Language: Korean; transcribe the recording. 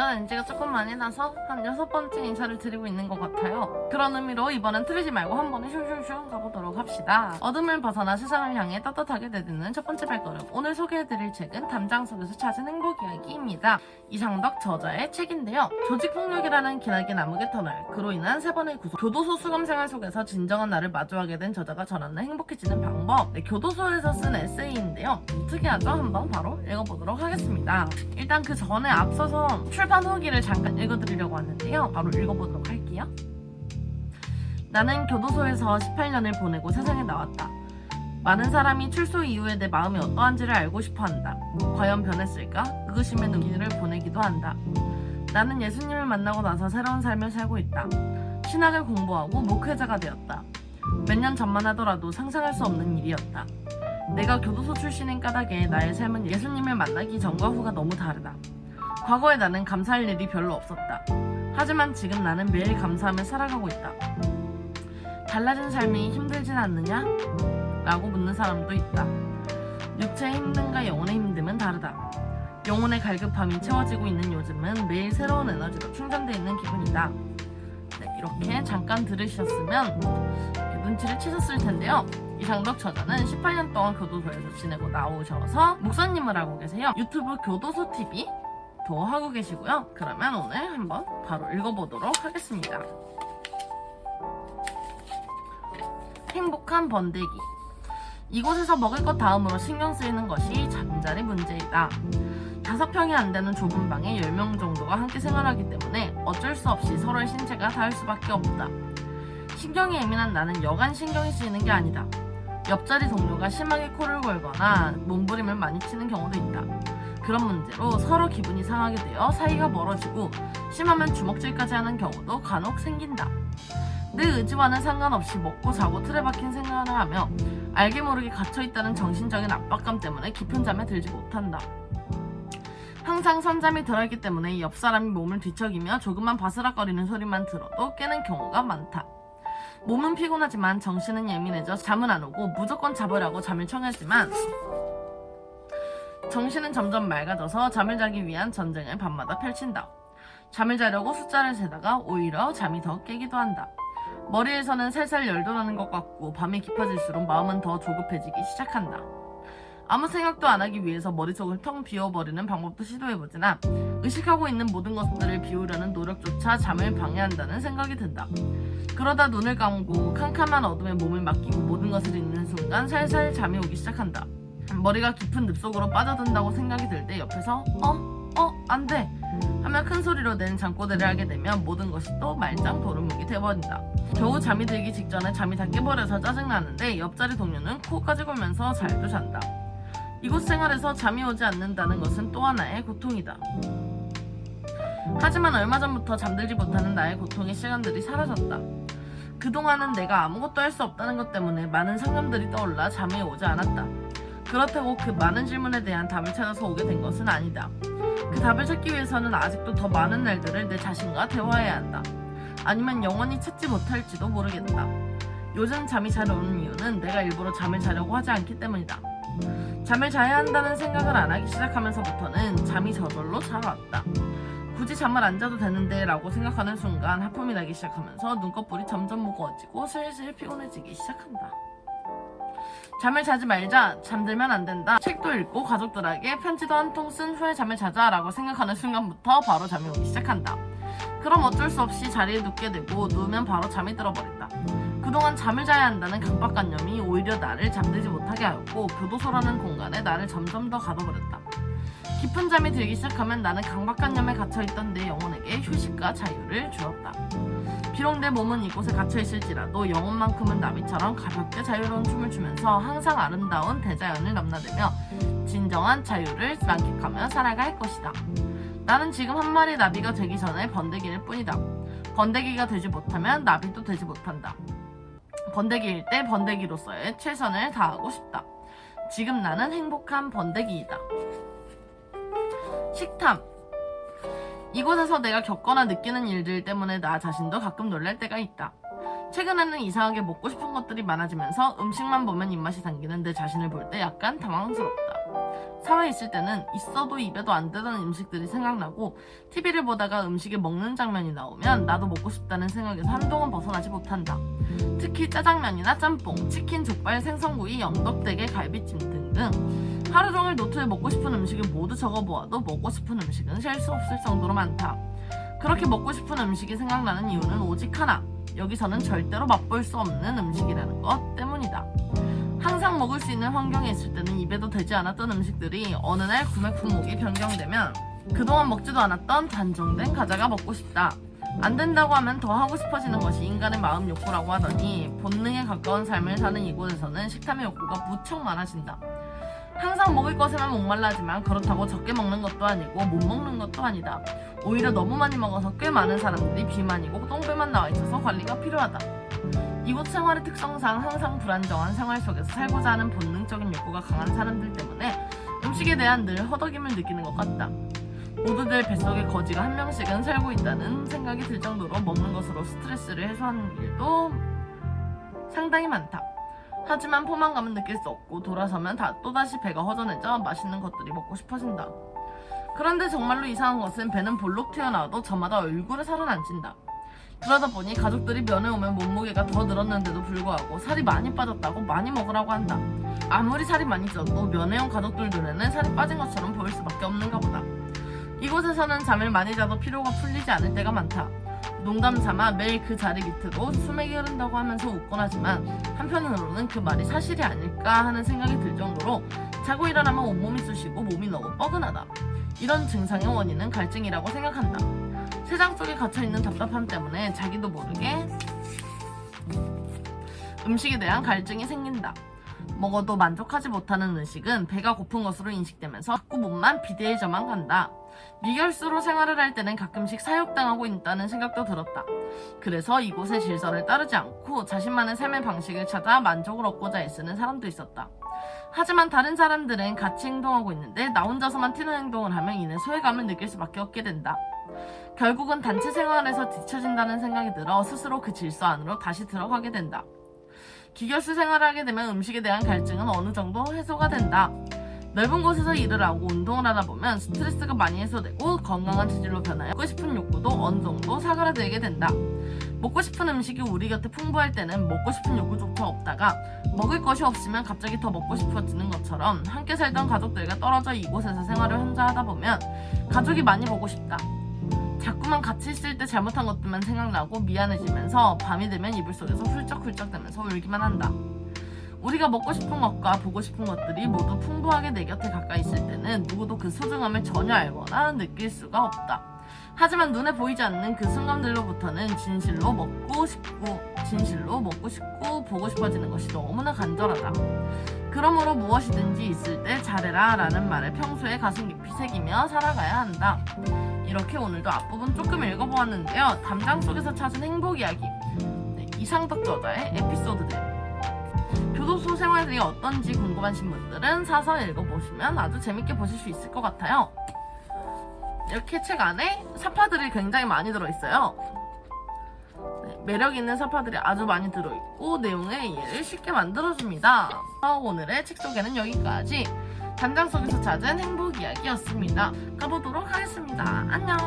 인사는 NG가 조금 많이 나서 한 6번째 인사를 드리고 있는 것 같아요. 그런 의미로 이번엔 틀리지 말고 한 번에 슝슝슝 가보도록 합시다. 어둠을 벗어나 세상을 향해 떳떳하게 내딛는 첫 번째 발걸음. 오늘 소개해드릴 책은 담장 속에서 찾은 행복 이야기입니다. 이상덕 저자의 책인데요. 조직폭력이라는 기나긴 암흑의 터널, 그로 인한 3번의 구속, 교도소 수감생활 속에서 진정한 나를 마주하게 된 저자가 전하는 행복해지는 방법. 교도소에서 쓴 에세이인데요. 특이하죠? 한번 바로 읽어보도록 하겠습니다. 일단 그 전에 앞서서 출판 후기를 잠깐 읽어드리려고 하는데요. 바로 읽어보도록 할게요. 나는 교도소에서 18년을 보내고 세상에 나왔다. 많은 사람이 출소 이후에 내 마음이 어떠한지를 알고 싶어 한다. 과연 변했을까? 의구심의 눈길을 보내기도 한다. 나는 예수님을 만나고 나서 새로운 삶을 살고 있다. 신학을 공부하고 목회자가 되었다. 몇 년 전만 하더라도 상상할 수 없는 일이었다. 내가 교도소 출신인 까닭에 나의 삶은 예수님을 만나기 전과 후가 너무 다르다. 과거에 나는 감사할 일이 별로 없었다. 하지만 지금 나는 매일 감사하며 살아가고 있다. 달라진 삶이 힘들진 않느냐? 라고 묻는 사람도 있다. 육체의 힘듦과 영혼의 힘듦은 다르다. 영혼의 갈급함이 채워지고 있는 요즘은 매일 새로운 에너지로 충전되어 있는 기분이다. 네, 이렇게 잠깐 들으셨으면 눈치를 채셨을 텐데요. 이상덕 저자는 18년 동안 교도소에서 지내고 나오셔서 목사님을 하고 계세요. 유튜브 교도소 TV도 하고 계시고요. 그러면 오늘 한번 바로 읽어보도록 하겠습니다. 행복한 번데기. 이곳에서 먹을 것 다음으로 신경 쓰이는 것이 잠자리 문제이다. 5평이 안 되는 좁은 방에 10명 정도가 함께 생활하기 때문에 어쩔 수 없이 서로의 신체가 닿을 수밖에 없다. 신경이 예민한 나는 여간 신경이 쓰이는 게 아니다. 옆자리 동료가 심하게 코를 골거나 몸부림을 많이 치는 경우도 있다. 그런 문제로 서로 기분이 상하게 되어 사이가 멀어지고 심하면 주먹질까지 하는 경우도 간혹 생긴다. 내 의지와는 상관없이 먹고 자고 틀에 박힌 생활을 하며 알게 모르게 갇혀있다는 정신적인 압박감 때문에 깊은 잠에 들지 못한다. 항상 선잠이 덜하기 때문에 옆 사람이 몸을 뒤척이며 조금만 바스락거리는 소리만 들어도 깨는 경우가 많다. 몸은 피곤하지만 정신은 예민해져 잠은 안 오고 무조건 자보려고 잠을 청하지만 정신은 점점 맑아져서 잠을 자기 위한 전쟁을 밤마다 펼친다. 잠을 자려고 숫자를 세다가 오히려 잠이 더 깨기도 한다. 머리에서는 살살 열도 나는 것 같고 밤이 깊어질수록 마음은 더 조급해지기 시작한다. 아무 생각도 안 하기 위해서 머릿속을 텅 비워버리는 방법도 시도해보지만 의식하고 있는 모든 것들을 비우려는 노력조차 잠을 방해한다는 생각이 든다. 그러다 눈을 감고 캄캄한 어둠에 몸을 맡기고 모든 것을 잊는 순간 살살 잠이 오기 시작한다. 머리가 깊은 늪속으로 빠져든다고 생각이 들 때 옆에서 안 돼! 하며 큰 소리로 낸 잠꼬대를 하게 되면 모든 것이 또 말짱 도루묵이 돼버린다. 겨우 잠이 들기 직전에 잠이 다 깨버려서 짜증나는데 옆자리 동료는 코까지 골면서 잘도 잔다. 이곳 생활에서 잠이 오지 않는다는 것은 또 하나의 고통이다. 하지만 얼마 전부터 잠들지 못하는 나의 고통의 시간들이 사라졌다. 그동안은 내가 아무것도 할 수 없다는 것 때문에 많은 상념들이 떠올라 잠이 오지 않았다. 그렇다고 그 많은 질문에 대한 답을 찾아서 오게 된 것은 아니다. 그 답을 찾기 위해서는 아직도 더 많은 날들을 내 자신과 대화해야 한다. 아니면 영원히 찾지 못할지도 모르겠다. 요즘 잠이 잘 오는 이유는 내가 일부러 잠을 자려고 하지 않기 때문이다. 잠을 자야 한다는 생각을 안 하기 시작하면서부터는 잠이 저절로 잘 왔다. 굳이 잠을 안 자도 되는데 라고 생각하는 순간 하품이 나기 시작하면서 눈꺼풀이 점점 무거워지고 슬슬 피곤해지기 시작한다. 잠을 자지 말자, 잠들면 안 된다, 책도 읽고 가족들에게 편지도 한 통 쓴 후에 잠을 자자 라고 생각하는 순간부터 바로 잠이 오기 시작한다. 그럼 어쩔 수 없이 자리에 눕게 되고 누우면 바로 잠이 들어버린다. 그동안 잠을 자야 한다는 강박관념이 오히려 나를 잠들지 못하게 하였고 교도소라는 공간에 나를 점점 더 가둬버렸다. 깊은 잠이 들기 시작하면 나는 강박관념에 갇혀있던 내 영혼에게 휴식과 자유를 주었다. 비록 내 몸은 이곳에 갇혀있을지라도 영혼만큼은 나비처럼 가볍게 자유로운 춤을 추면서 항상 아름다운 대자연을 넘나들며 진정한 자유를 만끽하며 살아갈 것이다. 나는 지금 한 마리 나비가 되기 전에 번데기일 뿐이다. 번데기가 되지 못하면 나비도 되지 못한다. 번데기일 때 번데기로서의 최선을 다하고 싶다. 지금 나는 행복한 번데기이다. 식탐. 이곳에서 내가 겪거나 느끼는 일들 때문에 나 자신도 가끔 놀랄 때가 있다. 최근에는 이상하게 먹고 싶은 것들이 많아지면서 음식만 보면 입맛이 당기는 내 자신을 볼 때 약간 당황스럽다. 사회에 있을 때는 있어도 입에도 안 되던 음식들이 생각나고 TV를 보다가 음식을 먹는 장면이 나오면 나도 먹고 싶다는 생각에서 한동안 벗어나지 못한다. 특히 짜장면이나 짬뽕, 치킨, 족발, 생선구이, 영덕대게, 갈비찜 등등 하루 종일 노트에 먹고 싶은 음식을 모두 적어보아도 먹고 싶은 음식은 셀 수 없을 정도로 많다. 그렇게 먹고 싶은 음식이 생각나는 이유는 오직 하나, 여기서는 절대로 맛볼 수 없는 음식이라는 것 때문이다. 항상 먹을 수 있는 환경에 있을 때는 입에도 되지 않았던 음식들이 어느 날 구매 품목이 변경되면 그동안 먹지도 않았던 단종된 과자가 먹고 싶다. 안 된다고 하면 더 하고 싶어지는 것이 인간의 마음 욕구라고 하더니 본능에 가까운 삶을 사는 이곳에서는 식탐의 욕구가 무척 많아진다. 항상 먹을 것에만 목말라하지만 그렇다고 적게 먹는 것도 아니고 못 먹는 것도 아니다. 오히려 너무 많이 먹어서 꽤 많은 사람들이 비만이고 똥배만 나와 있어서 관리가 필요하다. 이곳 생활의 특성상 항상 불안정한 생활 속에서 살고자 하는 본능적인 욕구가 강한 사람들 때문에 음식에 대한 늘 허덕임을 느끼는 것 같다. 모두들 뱃속에 거지가 한 명씩은 살고 있다는 생각이 들 정도로 먹는 것으로 스트레스를 해소하는 일도 상당히 많다. 하지만 포만감은 느낄 수 없고 돌아서면 또다시 배가 허전해져 맛있는 것들이 먹고 싶어진다. 그런데 정말로 이상한 것은 배는 볼록 튀어나와도 저마다 얼굴에 살은 안 찐다. 그러다 보니 가족들이 면회 오면 몸무게가 더 늘었는데도 불구하고 살이 많이 빠졌다고 많이 먹으라고 한다. 아무리 살이 많이 쪄도 면회 온 가족들 눈에는 살이 빠진 것처럼 보일 수밖에 없는가 보다. 이곳에서는 잠을 많이 자도 피로가 풀리지 않을 때가 많다. 농담 삼아 매일 그 자리 밑으로 수맥이 흐른다고 하면서 웃곤 하지만 한편으로는 그 말이 사실이 아닐까 하는 생각이 들 정도로 자고 일어나면 온몸이 쑤시고 몸이 너무 뻐근하다. 이런 증상의 원인은 갈증이라고 생각한다. 세상 속에 갇혀있는 답답함 때문에 자기도 모르게 음식에 대한 갈증이 생긴다. 먹어도 만족하지 못하는 음식은 배가 고픈 것으로 인식되면서 자꾸 몸만 비대해져만 간다. 미결수로 생활을 할 때는 가끔씩 사육당하고 있다는 생각도 들었다. 그래서 이곳의 질서를 따르지 않고 자신만의 삶의 방식을 찾아 만족을 얻고자 애쓰는 사람도 있었다. 하지만 다른 사람들은 같이 행동하고 있는데 나 혼자서만 튀는 행동을 하면 이내 소외감을 느낄 수밖에 없게 된다. 결국은 단체 생활에서 뒤처진다는 생각이 들어 스스로 그 질서 안으로 다시 들어가게 된다. 기결수 생활을 하게 되면 음식에 대한 갈증은 어느 정도 해소가 된다. 넓은 곳에서 일을 하고 운동을 하다 보면 스트레스가 많이 해소되고 건강한 체질로 변하여 먹고 싶은 욕구도 어느 정도 사그라들게 된다. 먹고 싶은 음식이 우리 곁에 풍부할 때는 먹고 싶은 욕구조차 없다가 먹을 것이 없으면 갑자기 더 먹고 싶어지는 것처럼 함께 살던 가족들과 떨어져 이곳에서 생활을 혼자 하다 보면 가족이 많이 보고 싶다. 자꾸만 같이 있을 때 잘못한 것들만 생각나고 미안해지면서 밤이 되면 이불 속에서 훌쩍훌쩍 대면서 울기만 한다. 우리가 먹고 싶은 것과 보고 싶은 것들이 모두 풍부하게 내 곁에 가까이 있을 때는 누구도 그 소중함을 전혀 알거나 느낄 수가 없다. 하지만 눈에 보이지 않는 그 순간들로부터는 진실로 먹고 싶고 보고 싶어지는 것이 너무나 간절하다. 그러므로 무엇이든지 있을 때 잘해라 라는 말을 평소에 가슴 깊이 새기며 살아가야 한다. 이렇게 오늘도 앞부분 조금 읽어보았는데요. 담장 속에서 찾은 행복 이야기, 이상덕 저자의 에피소드들, 교도소 생활이 어떤지 궁금하신 분들은 사서 읽어보시면 아주 재밌게 보실 수 있을 것 같아요. 이렇게 책 안에 사파들이 굉장히 많이 들어있어요. 매력 있는 사파들이 아주 많이 들어있고 내용의 이해를 쉽게 만들어줍니다. 오늘의 책 소개는 여기까지. 담장 속에서 찾은 행복 이야기였습니다. 가보도록 하겠습니다. 안녕.